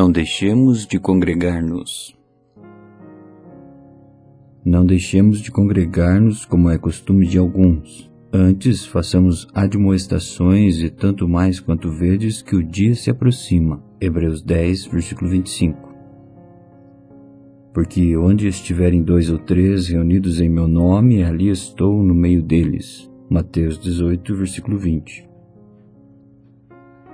Não deixemos de congregar-nos. Não deixemos de congregar-nos como é costume de alguns. Antes, façamos admoestações e tanto mais quanto vedes que o dia se aproxima. Hebreus 10, versículo 25. Porque onde estiverem 2 ou 3 reunidos em meu nome, ali estou no meio deles. Mateus 18, versículo 20.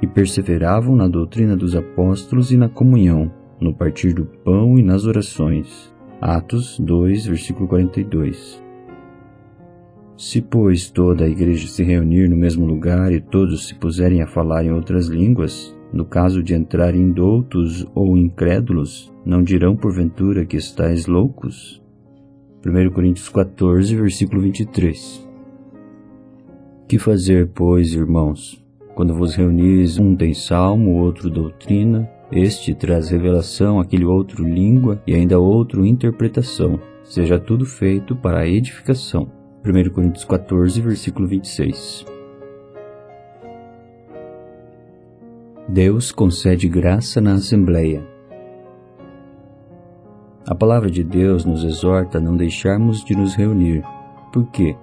E perseveravam na doutrina dos apóstolos e na comunhão, no partir do pão e nas orações. Atos 2, versículo 42. Se, pois, toda a igreja se reunir no mesmo lugar e todos se puserem a falar em outras línguas, no caso de entrarem indoutos ou incrédulos, não dirão porventura que estáis loucos? 1 Coríntios 14, versículo 23. Que fazer, pois, irmãos? Quando vos reunis, um tem salmo, outro doutrina, este traz revelação, aquele outro língua e ainda outro interpretação. Seja tudo feito para a edificação. 1 Coríntios 14, versículo 26. Deus concede graça na Assembleia. A palavra de Deus nos exorta a não deixarmos de nos reunir. Por quê?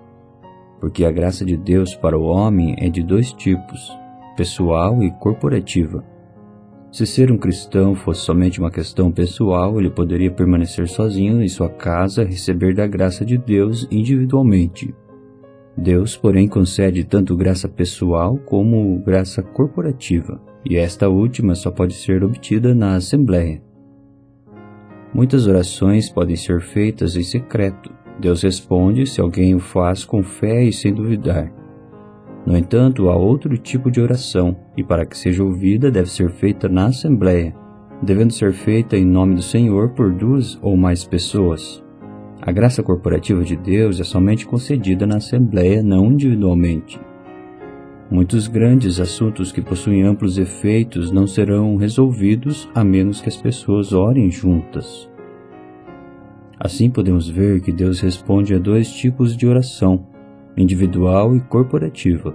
Porque a graça de Deus para o homem é de 2 tipos, pessoal e corporativa. Se ser um cristão fosse somente uma questão pessoal, ele poderia permanecer sozinho em sua casa e receber da graça de Deus individualmente. Deus, porém, concede tanto graça pessoal como graça corporativa, e esta última só pode ser obtida na Assembleia. Muitas orações podem ser feitas em secreto. Deus responde se alguém o faz com fé e sem duvidar. No entanto, há outro tipo de oração, e para que seja ouvida deve ser feita na Assembleia, devendo ser feita em nome do Senhor por 2 ou mais pessoas. A graça corporativa de Deus é somente concedida na Assembleia, não individualmente. Muitos grandes assuntos que possuem amplos efeitos não serão resolvidos a menos que as pessoas orem juntas. Assim podemos ver que Deus responde a 2 tipos de oração, individual e corporativa.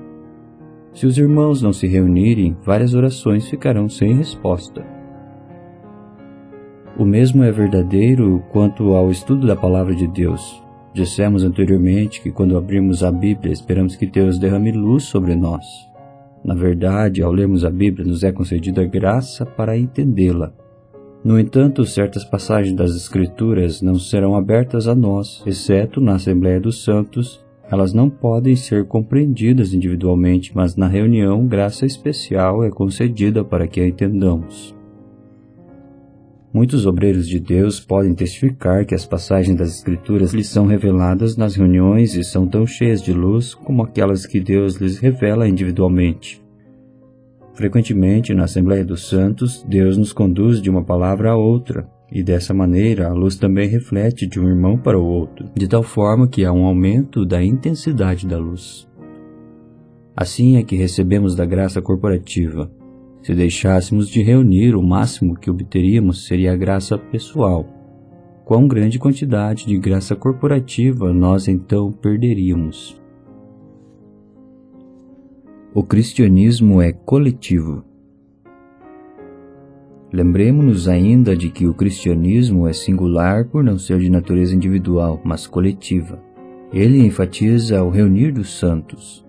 Se os irmãos não se reunirem, várias orações ficarão sem resposta. O mesmo é verdadeiro quanto ao estudo da Palavra de Deus. Dissemos anteriormente que quando abrimos a Bíblia, esperamos que Deus derrame luz sobre nós. Na verdade, ao lermos a Bíblia, nos é concedida graça para entendê-la. No entanto, certas passagens das Escrituras não serão abertas a nós, exceto na Assembleia dos Santos. Elas não podem ser compreendidas individualmente, mas na reunião, graça especial é concedida para que a entendamos. Muitos obreiros de Deus podem testificar que as passagens das Escrituras lhes são reveladas nas reuniões e são tão cheias de luz como aquelas que Deus lhes revela individualmente. Frequentemente, na Assembleia dos Santos, Deus nos conduz de uma palavra a outra, e dessa maneira a luz também reflete de um irmão para o outro, de tal forma que há um aumento da intensidade da luz. Assim é que recebemos da graça corporativa. Se deixássemos de reunir, o máximo que obteríamos seria a graça pessoal. Quão grande quantidade de graça corporativa nós então perderíamos? O cristianismo é coletivo. Lembremos-nos ainda de que o cristianismo é singular por não ser de natureza individual, mas coletiva. Ele enfatiza o reunir dos santos.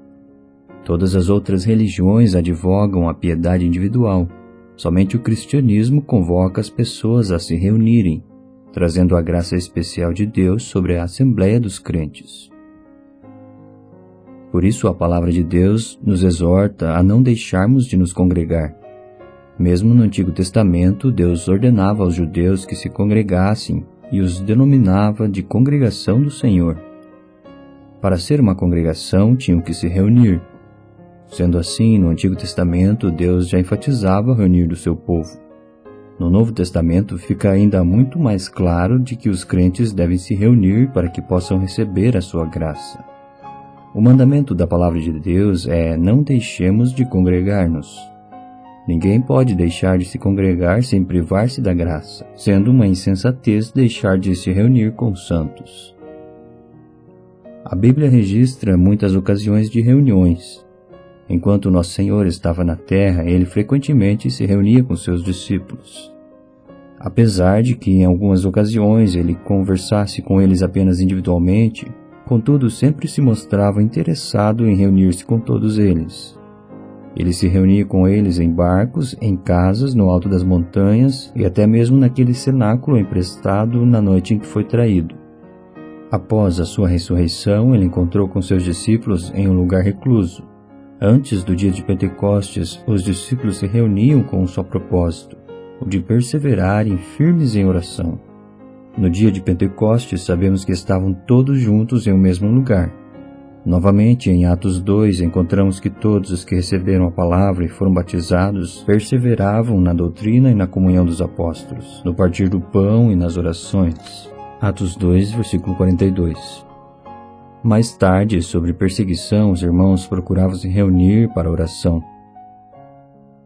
Todas as outras religiões advogam a piedade individual. Somente o cristianismo convoca as pessoas a se reunirem, trazendo a graça especial de Deus sobre a Assembleia dos crentes. Por isso a palavra de Deus nos exorta a não deixarmos de nos congregar. Mesmo no Antigo Testamento, Deus ordenava aos judeus que se congregassem e os denominava de congregação do Senhor. Para ser uma congregação, tinham que se reunir. Sendo assim, no Antigo Testamento, Deus já enfatizava o reunir do seu povo. No Novo Testamento, fica ainda muito mais claro de que os crentes devem se reunir para que possam receber a sua graça. O mandamento da palavra de Deus é: não deixemos de congregar-nos. Ninguém pode deixar de se congregar sem privar-se da graça, sendo uma insensatez deixar de se reunir com os santos. A Bíblia registra muitas ocasiões de reuniões. Enquanto Nosso Senhor estava na terra, Ele frequentemente se reunia com seus discípulos. Apesar de que em algumas ocasiões ele conversasse com eles apenas individualmente, contudo sempre se mostrava interessado em reunir-se com todos eles. Ele se reunia com eles em barcos, em casas, no alto das montanhas e até mesmo naquele cenáculo emprestado na noite em que foi traído. Após a sua ressurreição, ele encontrou com seus discípulos em um lugar recluso. Antes do dia de Pentecostes, os discípulos se reuniam com um só propósito, o de perseverarem firmes em oração. No dia de Pentecostes, sabemos que estavam todos juntos em um mesmo lugar. Novamente, em Atos 2, encontramos que todos os que receberam a palavra e foram batizados perseveravam na doutrina e na comunhão dos apóstolos, no partir do pão e nas orações. Atos 2, versículo 42. Mais tarde, sobre perseguição, os irmãos procuravam se reunir para oração.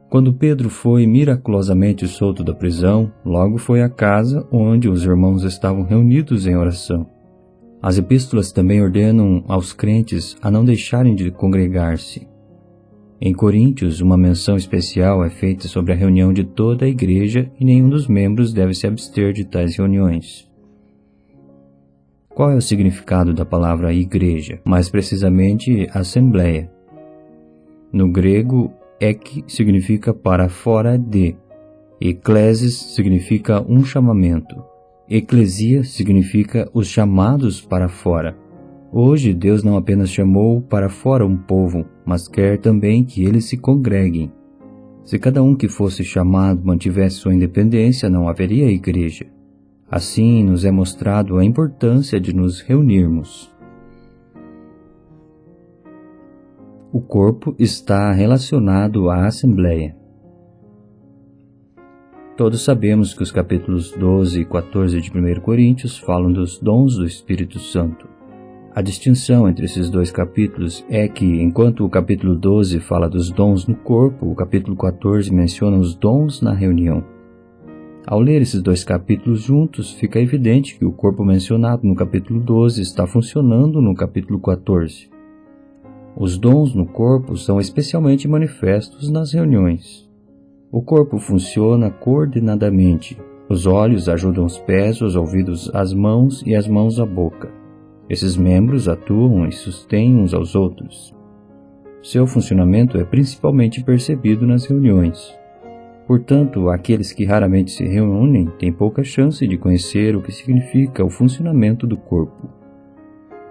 Quando Pedro foi miraculosamente solto da prisão, logo foi à casa onde os irmãos estavam reunidos em oração. As epístolas também ordenam aos crentes a não deixarem de congregar-se. Em Coríntios, uma menção especial é feita sobre a reunião de toda a igreja e nenhum dos membros deve se abster de tais reuniões. Qual é o significado da palavra igreja? Mais precisamente, assembleia. No grego, ek significa para fora de, eklesis significa um chamamento, eclesia significa os chamados para fora. Hoje Deus não apenas chamou para fora um povo, mas quer também que eles se congreguem. Se cada um que fosse chamado mantivesse sua independência, não haveria igreja. Assim nos é mostrado a importância de nos reunirmos. O corpo está relacionado à Assembleia. Todos sabemos que os capítulos 12 e 14 de 1 Coríntios falam dos dons do Espírito Santo. A distinção entre esses dois capítulos é que, enquanto o capítulo 12 fala dos dons no corpo, o capítulo 14 menciona os dons na reunião. Ao ler esses dois capítulos juntos, fica evidente que o corpo mencionado no capítulo 12 está funcionando no capítulo 14. Os dons no corpo são especialmente manifestos nas reuniões. O corpo funciona coordenadamente. Os olhos ajudam os pés, os ouvidos as mãos e as mãos a boca. Esses membros atuam e sustêm uns aos outros. Seu funcionamento é principalmente percebido nas reuniões. Portanto, aqueles que raramente se reúnem têm pouca chance de conhecer o que significa o funcionamento do corpo.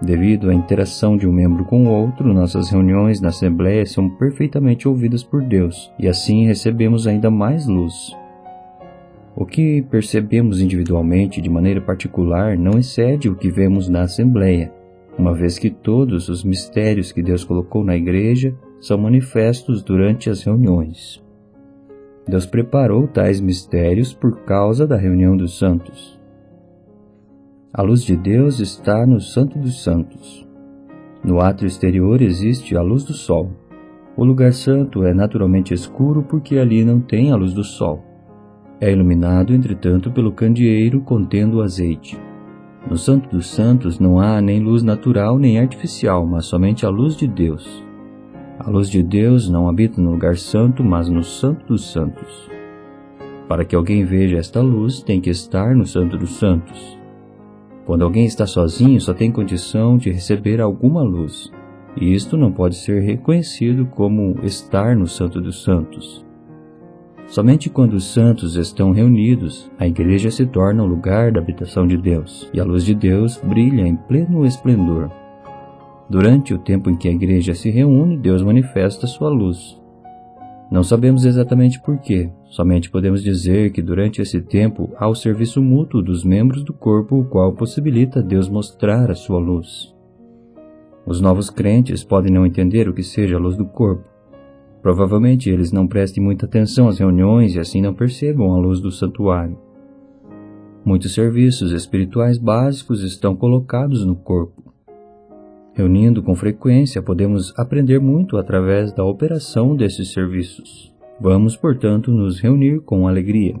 Devido à interação de um membro com o outro, nossas reuniões na Assembleia são perfeitamente ouvidas por Deus, e assim recebemos ainda mais luz. O que percebemos individualmente de maneira particular não excede o que vemos na Assembleia, uma vez que todos os mistérios que Deus colocou na Igreja são manifestos durante as reuniões. Deus preparou tais mistérios por causa da reunião dos santos. A luz de Deus está no Santo dos Santos. No átrio exterior existe a luz do sol. O lugar santo é naturalmente escuro porque ali não tem a luz do sol. É iluminado, entretanto, pelo candeeiro contendo azeite. No Santo dos Santos não há nem luz natural nem artificial, mas somente a luz de Deus. A luz de Deus não habita no lugar santo, mas no Santo dos Santos. Para que alguém veja esta luz, tem que estar no Santo dos Santos. Quando alguém está sozinho, só tem condição de receber alguma luz, e isto não pode ser reconhecido como estar no Santo dos Santos. Somente quando os santos estão reunidos, a igreja se torna o lugar da habitação de Deus, e a luz de Deus brilha em pleno esplendor. Durante o tempo em que a igreja se reúne, Deus manifesta sua luz. Não sabemos exatamente porquê, somente podemos dizer que durante esse tempo há o serviço mútuo dos membros do corpo, o qual possibilita Deus mostrar a sua luz. Os novos crentes podem não entender o que seja a luz do corpo. Provavelmente eles não prestem muita atenção às reuniões e assim não percebam a luz do santuário. Muitos serviços espirituais básicos estão colocados no corpo. Reunindo com frequência, podemos aprender muito através da operação desses serviços. Vamos, portanto, nos reunir com alegria.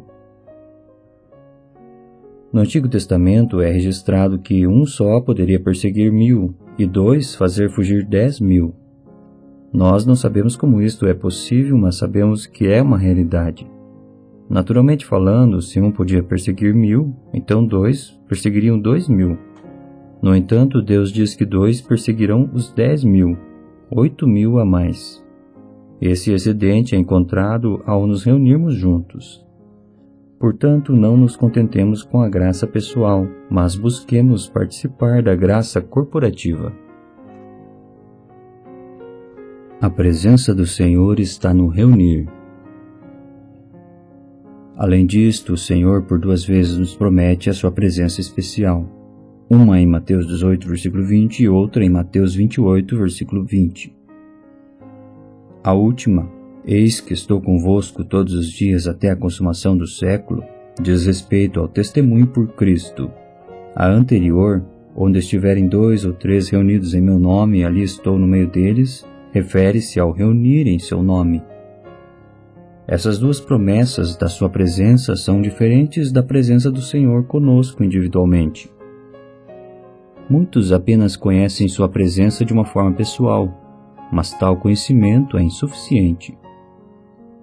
No Antigo Testamento é registrado que um só poderia perseguir 1000 e 2 fazer fugir 10.000. Nós não sabemos como isto é possível, mas sabemos que é uma realidade. Naturalmente falando, se um podia perseguir 1000, então 2 perseguiriam 2000. No entanto, Deus diz que 2 perseguirão os 10.000, 8.000 a mais. Esse excedente é encontrado ao nos reunirmos juntos. Portanto, não nos contentemos com a graça pessoal, mas busquemos participar da graça corporativa. A presença do Senhor está no reunir. Além disto, o Senhor por 2 vezes nos promete a sua presença especial. Uma em Mateus 18, versículo 20 e outra em Mateus 28, versículo 20. A última, eis que estou convosco todos os dias até a consumação do século, diz respeito ao testemunho por Cristo. A anterior, onde estiverem 2 ou 3 reunidos em meu nome, ali estou no meio deles, refere-se ao reunir em seu nome. Essas 2 promessas da sua presença são diferentes da presença do Senhor conosco individualmente. Muitos apenas conhecem sua presença de uma forma pessoal, mas tal conhecimento é insuficiente.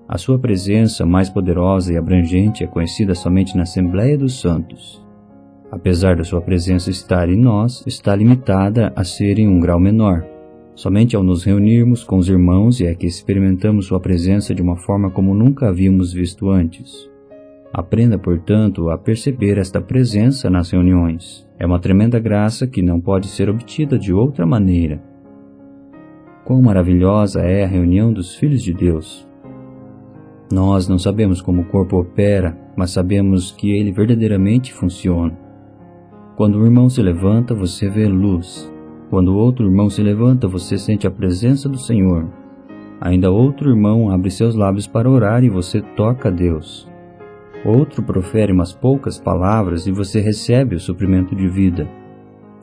A sua presença mais poderosa e abrangente é conhecida somente na Assembleia dos Santos. Apesar da sua presença estar em nós, está limitada a ser em um grau menor. Somente ao nos reunirmos com os irmãos é que experimentamos sua presença de uma forma como nunca havíamos visto antes. Aprenda, portanto, a perceber esta presença nas reuniões. É uma tremenda graça que não pode ser obtida de outra maneira. Quão maravilhosa é a reunião dos filhos de Deus! Nós não sabemos como o corpo opera, mas sabemos que ele verdadeiramente funciona. Quando um irmão se levanta, você vê luz. Quando outro irmão se levanta, você sente a presença do Senhor. Ainda outro irmão abre seus lábios para orar e você toca a Deus. Outro profere umas poucas palavras e você recebe o suprimento de vida.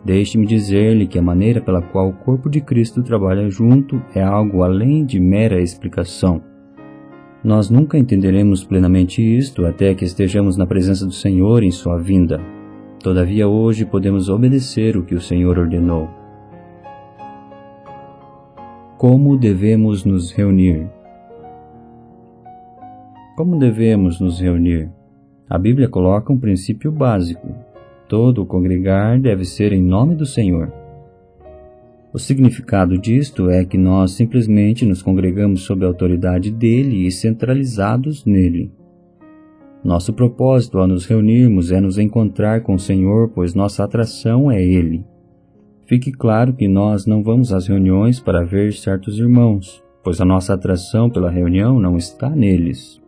Deixe-me dizer-lhe que a maneira pela qual o corpo de Cristo trabalha junto é algo além de mera explicação. Nós nunca entenderemos plenamente isto até que estejamos na presença do Senhor em sua vinda. Todavia hoje podemos obedecer o que o Senhor ordenou. Como devemos nos reunir? Como devemos nos reunir? A Bíblia coloca um princípio básico. Todo o congregar deve ser em nome do Senhor. O significado disto é que nós simplesmente nos congregamos sob a autoridade dele e centralizados nele. Nosso propósito ao nos reunirmos é nos encontrar com o Senhor, pois nossa atração é ele. Fique claro que nós não vamos às reuniões para ver certos irmãos, pois a nossa atração pela reunião não está neles.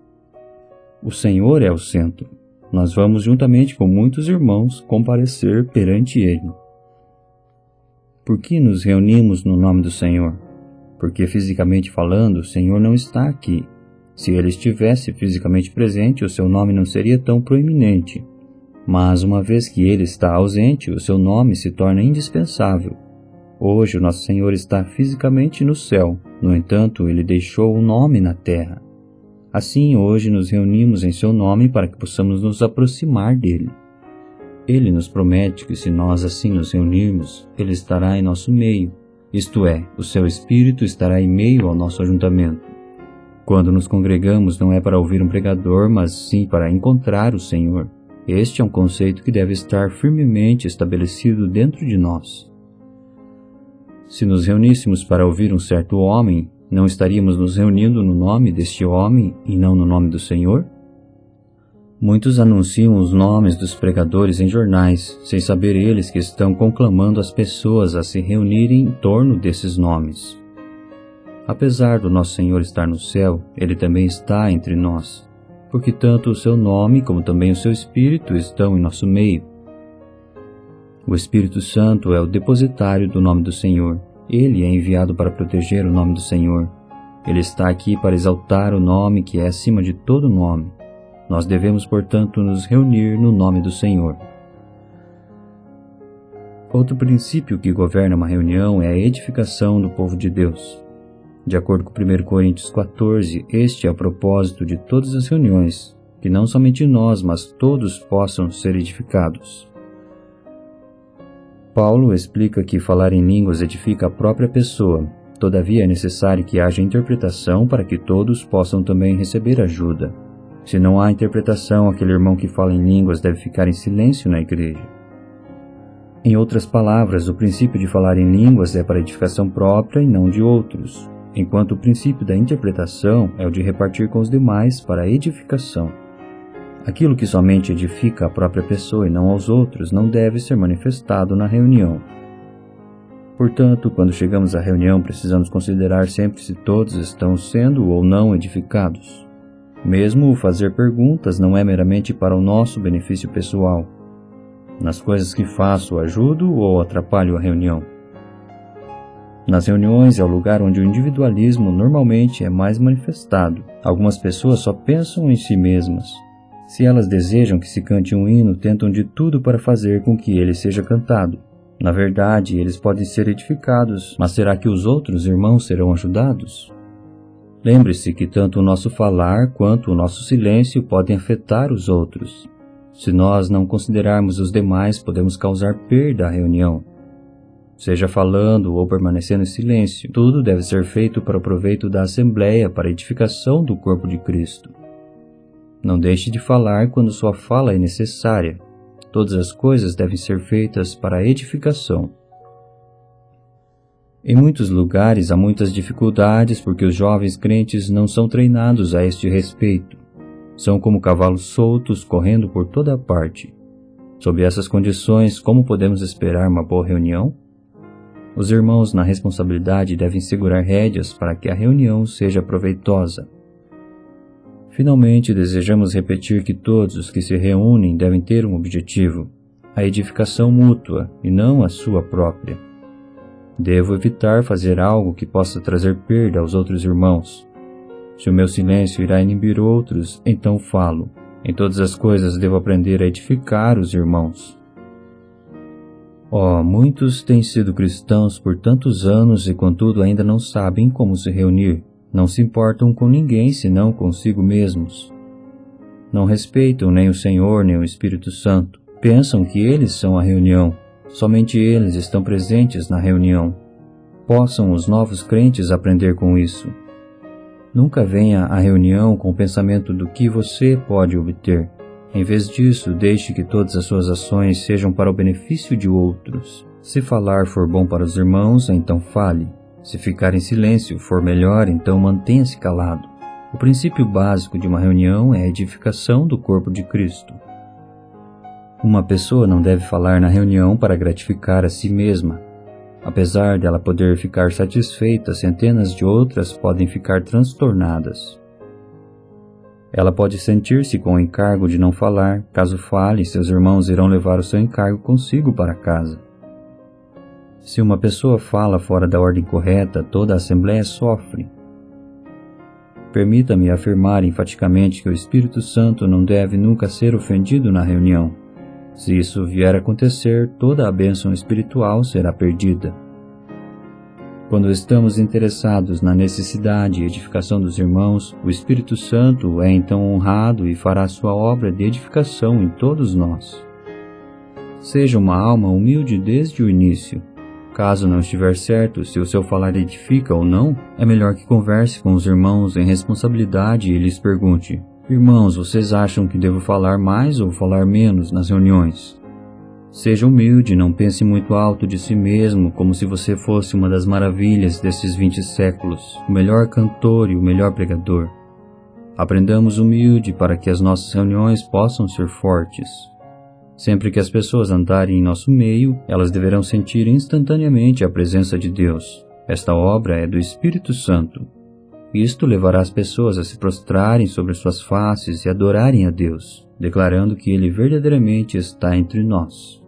O Senhor é o centro. Nós vamos juntamente com muitos irmãos comparecer perante ele. Por que nos reunimos no nome do Senhor? Porque fisicamente falando, o Senhor não está aqui. Se ele estivesse fisicamente presente, o seu nome não seria tão proeminente. Mas uma vez que ele está ausente, o seu nome se torna indispensável. Hoje o nosso Senhor está fisicamente no céu, no entanto, ele deixou um nome na terra. Assim, hoje nos reunimos em seu nome para que possamos nos aproximar dele. Ele nos promete que se nós assim nos reunirmos, ele estará em nosso meio, isto é, o seu Espírito estará em meio ao nosso ajuntamento. Quando nos congregamos não é para ouvir um pregador, mas sim para encontrar o Senhor. Este é um conceito que deve estar firmemente estabelecido dentro de nós. Se nos reuníssemos para ouvir um certo homem, não estaríamos nos reunindo no nome deste homem e não no nome do Senhor? Muitos anunciam os nomes dos pregadores em jornais, sem saber eles que estão conclamando as pessoas a se reunirem em torno desses nomes. Apesar do nosso Senhor estar no céu, ele também está entre nós, porque tanto o seu nome como também o seu Espírito estão em nosso meio. O Espírito Santo é o depositário do nome do Senhor. Ele é enviado para proteger o nome do Senhor. Ele está aqui para exaltar o nome que é acima de todo nome. Nós devemos, portanto, nos reunir no nome do Senhor. Outro princípio que governa uma reunião é a edificação do povo de Deus. De acordo com 1 Coríntios 14, este é o propósito de todas as reuniões, que não somente nós, mas todos possam ser edificados. Paulo explica que falar em línguas edifica a própria pessoa, todavia é necessário que haja interpretação para que todos possam também receber ajuda. Se não há interpretação, aquele irmão que fala em línguas deve ficar em silêncio na igreja. Em outras palavras, o princípio de falar em línguas é para edificação própria e não de outros, enquanto o princípio da interpretação é o de repartir com os demais para a edificação. Aquilo que somente edifica a própria pessoa e não aos outros não deve ser manifestado na reunião. Portanto, quando chegamos à reunião, precisamos considerar sempre se todos estão sendo ou não edificados. Mesmo o fazer perguntas não é meramente para o nosso benefício pessoal. Nas coisas que faço, ajudo ou atrapalho a reunião? Nas reuniões é o lugar onde o individualismo normalmente é mais manifestado. Algumas pessoas só pensam em si mesmas. Se elas desejam que se cante um hino, tentam de tudo para fazer com que ele seja cantado. Na verdade, eles podem ser edificados, mas será que os outros irmãos serão ajudados? Lembre-se que tanto o nosso falar quanto o nosso silêncio podem afetar os outros. Se nós não considerarmos os demais, podemos causar perda à reunião. Seja falando ou permanecendo em silêncio, tudo deve ser feito para o proveito da Assembleia, para a edificação do corpo de Cristo. Não deixe de falar quando sua fala é necessária. Todas as coisas devem ser feitas para a edificação. Em muitos lugares há muitas dificuldades porque os jovens crentes não são treinados a este respeito. São como cavalos soltos correndo por toda parte. Sob essas condições, como podemos esperar uma boa reunião? Os irmãos na responsabilidade devem segurar rédeas para que a reunião seja proveitosa. Finalmente, desejamos repetir que todos os que se reúnem devem ter um objetivo, a edificação mútua e não a sua própria. Devo evitar fazer algo que possa trazer perda aos outros irmãos. Se o meu silêncio irá inibir outros, então falo. Em todas as coisas devo aprender a edificar os irmãos. Muitos têm sido cristãos por tantos anos e contudo ainda não sabem como se reunir. Não se importam com ninguém senão consigo mesmos. Não respeitam nem o Senhor nem o Espírito Santo. Pensam que eles são a reunião. Somente eles estão presentes na reunião. Possam os novos crentes aprender com isso. Nunca venha à reunião com o pensamento do que você pode obter. Em vez disso, deixe que todas as suas ações sejam para o benefício de outros. Se falar for bom para os irmãos, então fale. Se ficar em silêncio for melhor, então mantenha-se calado. O princípio básico de uma reunião é a edificação do corpo de Cristo. Uma pessoa não deve falar na reunião para gratificar a si mesma. Apesar dela poder ficar satisfeita, centenas de outras podem ficar transtornadas. Ela pode sentir-se com o encargo de não falar. Caso fale, seus irmãos irão levar o seu encargo consigo para casa. Se uma pessoa fala fora da ordem correta, toda a Assembleia sofre. Permita-me afirmar enfaticamente que o Espírito Santo não deve nunca ser ofendido na reunião. Se isso vier a acontecer, toda a bênção espiritual será perdida. Quando estamos interessados na necessidade e edificação dos irmãos, o Espírito Santo é então honrado e fará sua obra de edificação em todos nós. Seja uma alma humilde desde o início. Caso não estiver certo se o seu falar edifica ou não, é melhor que converse com os irmãos em responsabilidade e lhes pergunte: irmãos, vocês acham que devo falar mais ou falar menos nas reuniões? Seja humilde, não pense muito alto de si mesmo, como se você fosse uma das maravilhas desses 20 séculos, o melhor cantor e o melhor pregador. Aprendamos humilde para que as nossas reuniões possam ser fortes. Sempre que as pessoas andarem em nosso meio, elas deverão sentir instantaneamente a presença de Deus. Esta obra é do Espírito Santo. Isto levará as pessoas a se prostrarem sobre suas faces e adorarem a Deus, declarando que Ele verdadeiramente está entre nós.